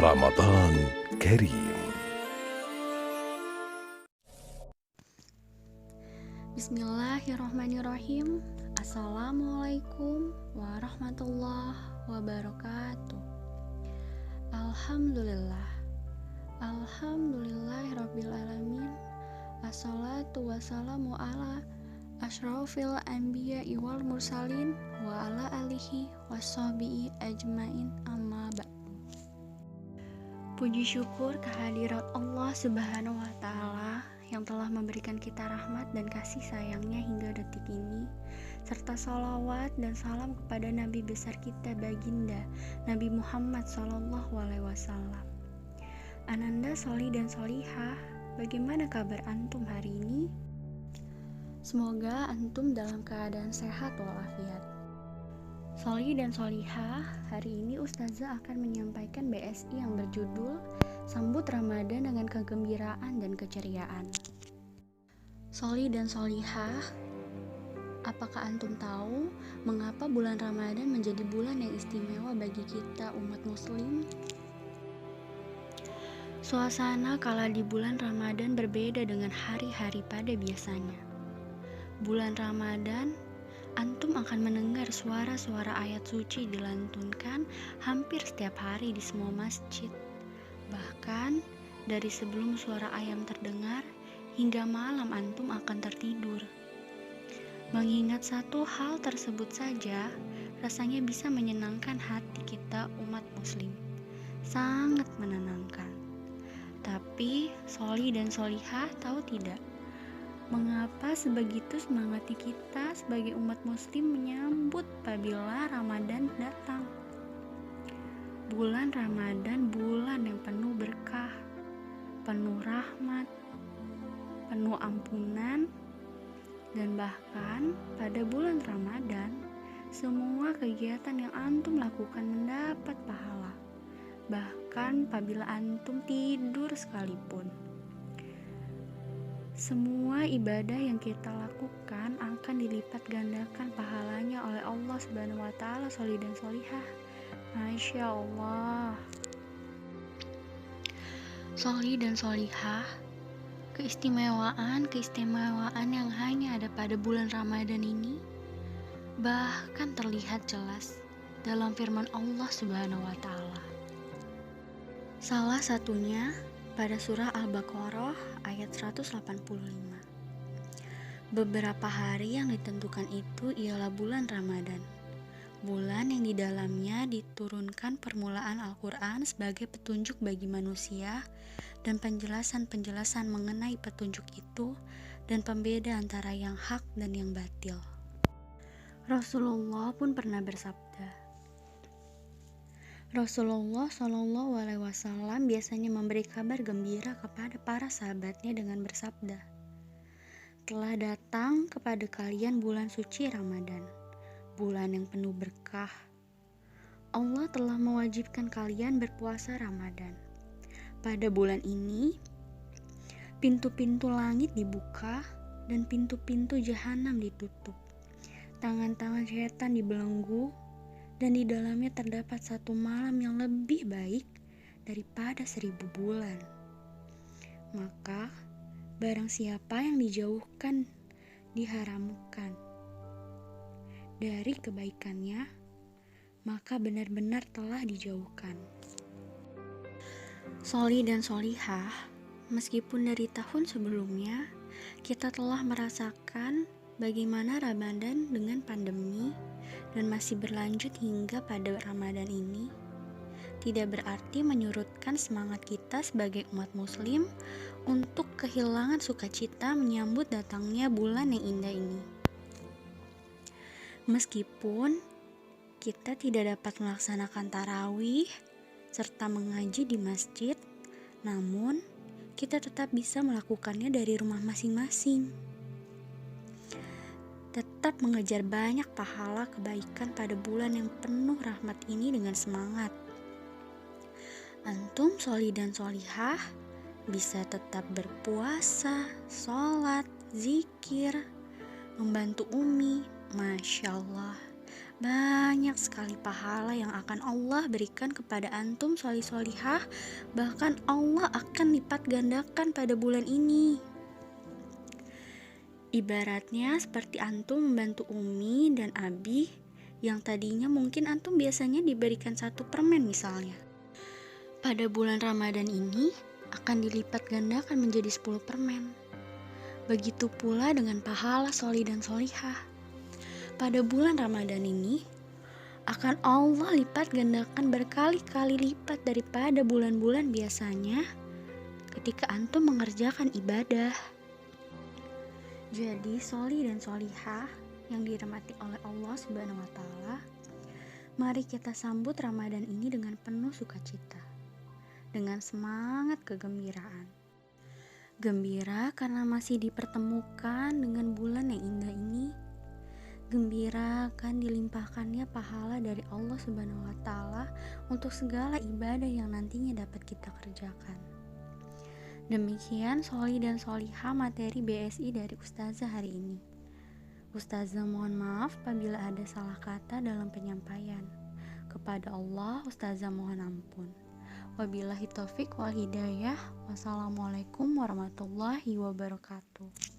رمضان كريم. Bismillahirrahmanirrahim. Assalamualaikum warahmatullahi wabarakatuh. Alhamdulillah. Alhamdulillahirabbil alamin. Assalatu wassalamu ala asyrafil anbiya'i wal mursalin wa ala alihi washabihi ajmain, amma ba'du. Puji syukur kehadirat Allah Subhanahu wa Ta'ala yang telah memberikan kita rahmat dan kasih sayangnya hingga detik ini, serta salawat dan salam kepada Nabi besar kita baginda Nabi Muhammad SAW. Ananda sholih dan sholihah, bagaimana kabar antum hari ini? Semoga antum dalam keadaan sehat walafiat. Sholih dan sholihah, hari ini Ustazah akan menyampaikan BSI yang berjudul Sambut Ramadan dengan Kegembiraan dan Keceriaan. Sholih dan sholihah, apakah antum tahu mengapa bulan Ramadan menjadi bulan yang istimewa bagi kita umat muslim? Suasana kala di bulan Ramadan berbeda dengan hari-hari pada biasanya. Bulan Ramadan, antum akan mendengar suara-suara ayat suci dilantunkan hampir setiap hari di semua masjid. Bahkan dari sebelum suara ayam terdengar hingga malam antum akan tertidur. Mengingat satu hal tersebut saja rasanya bisa menyenangkan hati kita umat muslim. Sangat menenangkan. Tapi sholih dan sholihah tahu tidak? Mengapa sebegitu semangatnya kita sebagai umat muslim menyambut apabila Ramadan datang? Bulan Ramadan bulan yang penuh berkah, penuh rahmat, penuh ampunan, dan bahkan pada bulan Ramadan semua kegiatan yang antum lakukan mendapat pahala, bahkan apabila antum tidur sekalipun. Semua ibadah yang kita lakukan akan dilipat gandakan pahalanya oleh Allah Subhanahu wa Ta'ala. Sholih dan sholihah, Masya Allah. Sholih dan sholihah, keistimewaan yang hanya ada pada bulan Ramadan ini bahkan terlihat jelas dalam firman Allah Subhanahu wa Ta'ala. Salah satunya pada surah Al-Baqarah ayat 185. Beberapa hari yang ditentukan itu ialah bulan Ramadan, bulan yang di dalamnya diturunkan permulaan Al-Quran sebagai petunjuk bagi manusia dan penjelasan-penjelasan mengenai petunjuk itu dan pembeda antara yang hak dan yang batil. Rasulullah pun pernah bersabda, Rasulullah SAW biasanya memberi kabar gembira kepada para sahabatnya dengan bersabda, telah datang kepada kalian bulan suci Ramadan, bulan yang penuh berkah. Allah telah mewajibkan kalian berpuasa Ramadan. Pada bulan ini, pintu-pintu langit dibuka dan pintu-pintu jahanam ditutup. Tangan-tangan setan dibelenggu, dan di dalamnya terdapat satu malam yang lebih baik daripada 1000 bulan. Maka barang siapa yang dijauhkan, diharamkan dari kebaikannya, maka benar-benar telah dijauhkan. Sholih dan sholihah, meskipun dari tahun sebelumnya kita telah merasakan bagaimana Ramadan dengan pandemi dan masih berlanjut hingga pada Ramadan ini, tidak berarti menyurutkan semangat kita sebagai umat muslim untuk kehilangan sukacita menyambut datangnya bulan yang indah ini. Meskipun kita tidak dapat melaksanakan tarawih serta mengaji di masjid, namun kita tetap bisa melakukannya dari rumah masing-masing. Tetap mengejar banyak pahala kebaikan pada bulan yang penuh rahmat ini dengan semangat. Antum sholih dan sholihah bisa tetap berpuasa, sholat, zikir, membantu Umi, Masya Allah. Banyak sekali pahala yang akan Allah berikan kepada antum solih-solihah, bahkan Allah akan lipat gandakan pada bulan ini. Ibaratnya seperti antum membantu Umi dan Abi yang tadinya mungkin antum biasanya diberikan 1 permen misalnya. Pada bulan Ramadan ini akan dilipat gandakan menjadi 10 permen. Begitu pula dengan pahala soli dan solihah. Pada bulan Ramadan ini akan Allah lipat gandakan berkali-kali lipat daripada bulan-bulan biasanya ketika antum mengerjakan ibadah. Jadi soli dan solihah yang dirahmati oleh Allah Subhanahu wa Ta'ala, mari kita sambut Ramadan ini dengan penuh sukacita, dengan semangat kegembiraan. Gembira karena masih dipertemukan dengan bulan yang indah ini. Gembira akan dilimpahkannya pahala dari Allah Subhanahu wa Ta'ala untuk segala ibadah yang nantinya dapat kita kerjakan. Demikian soli dan solihah materi BSI dari Ustazah hari ini. Ustazah mohon maaf apabila ada salah kata dalam penyampaian. Kepada Allah Ustazah mohon ampun. Wabillahi taufik wal hidayah. Wassalamualaikum warahmatullahi wabarakatuh.